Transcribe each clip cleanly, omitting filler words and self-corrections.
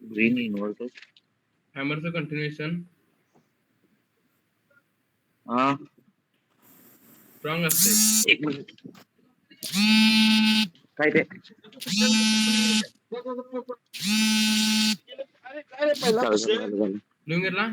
Green inverter हॅमरचं continuation strong असते. एक minute काय ते लिहून घेतला.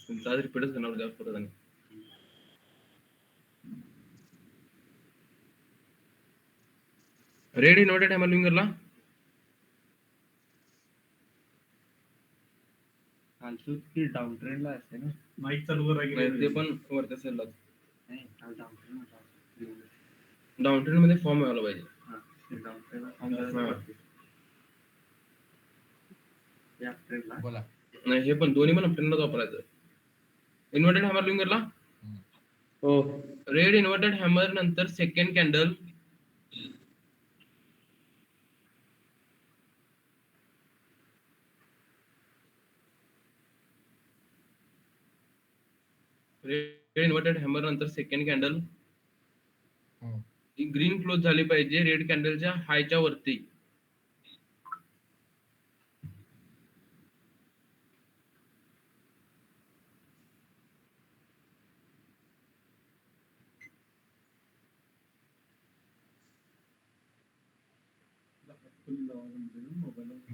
तुमचा आज रिपीटच करणार उद्या परत आणि रेड इन्व्हर्टेड हॅमर लिहून घेतला. की डाऊन ट्रेंडला असते ना माईक चालू ते पण वरच्या साईडला डाऊन ट्रेंड मध्ये फॉर्म व्हायला पाहिजे. बोला. नाही हे पण दोन्ही पण अपट्रेंडलाच वापरायचं. इन्व्हर्टेड हॅमर लिहून घेतला. हो रेड इन्व्हर्टेड हॅमर नंतर सेकंड कॅन्डल इन्व्हर्टेड हॅमर नंतर सेकंड कॅन्डल ग्रीन क्लोज झाली पाहिजे रेड कॅन्डलच्या हायच्या वरती.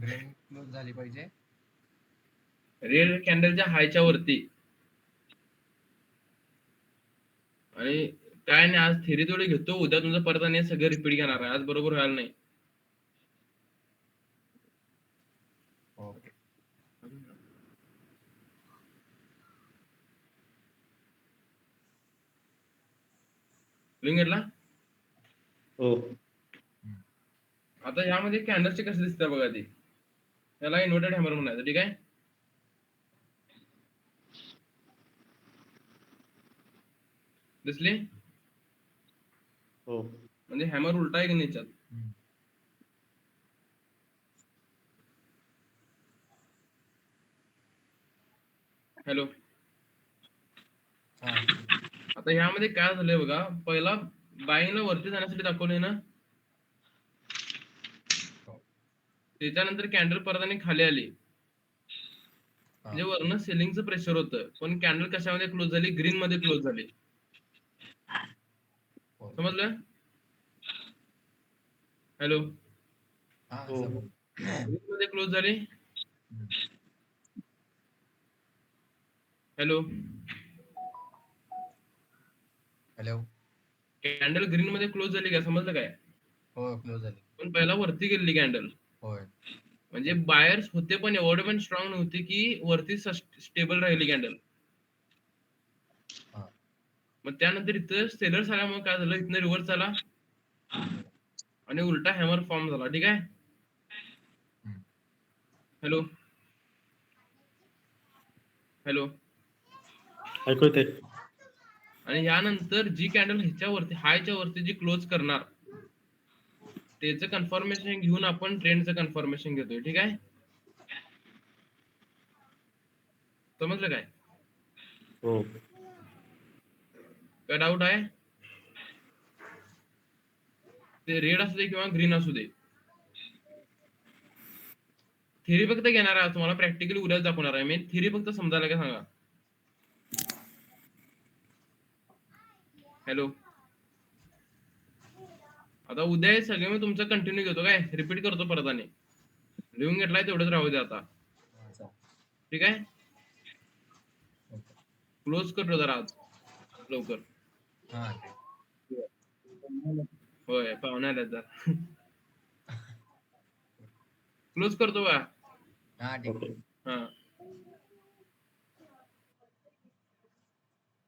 ग्रीन क्लोज झाली पाहिजे रेड कॅन्डलच्या हायच्या वरती. आणि काय नाही आज थेरी थोडी घेतो उद्या तुमचं परत आणि सगळं रिपीट घेणार आहे. आज बरोबर व्हायला नाही. ओके लिहून घेतला. हो आता ह्यामध्ये कॅन्डलचे कसे दिसतात बघा ते. त्याला इन्व्हर्टेड हॅमर म्हणायचं. ठीक आहे. दिसले हो म्हणजे हॅमर उलटा आहे की नाही याच्यात. हॅलो आता ह्यामध्ये काय झालंय बघा. पहिला बाईंगला वरती जाण्यासाठी दाखवलंय ना. त्याच्यानंतर कॅन्डल परत आणि खाली आली. म्हणजे वरनं सेलिंगचं प्रेशर होतं पण कॅन्डल कशामध्ये क्लोज झाली ग्रीन मध्ये क्लोज झाली. समजलं. हॅलो ग्रीन मध्ये क्लोज झाली. हॅलो हॅलो कॅन्डल ग्रीन मध्ये क्लोज झाली का समजलं काय. हो क्लोज झाली. पण पहिला वरती गेली कॅन्डल. होय म्हणजे बायर्स होते पण एवढे पण स्ट्रॉंग नव्हते की वरती स्टेबल राहिली कॅन्डल. मग त्यानंतर इथं सेलर्स आल्यामुळे काय झालं इथनं रिव्हर्स झाला आणि उलटा हॅमर फॉर्म झाला. ठीक आहे. हॅलो हॅलो ऐकू येते. आणि यानंतर जी कॅन्डल ह्याच्यावरती हायच्या वरती जी क्लोज करणार त्याचं कन्फर्मेशन घेऊन आपण ट्रेंडचं कन्फर्मेशन घेतोय. ठीक आहे. समजलं काय. हो काय डाऊट आहे. ते रेड असू दे किंवा ग्रीन असू दे. थिअरी फक्त घेणार आहे तुम्हाला प्रॅक्टिकली उद्याच दाखवणार आहे मी. थिअरी फक्त समजायला काय सांगा. हॅलो आता उद्या हे सगळे मी तुमचं कंटिन्यू घेतो काय रिपीट करतो परत आणि लिहून घेतलाय तेवढंच राहू दे आता. ठीक आहे. क्लोज करतो जरा आज. लवकर. हा होय पाहुणे आल्यात जरा. क्लोज करतो बा. हा ठीक आहे. हा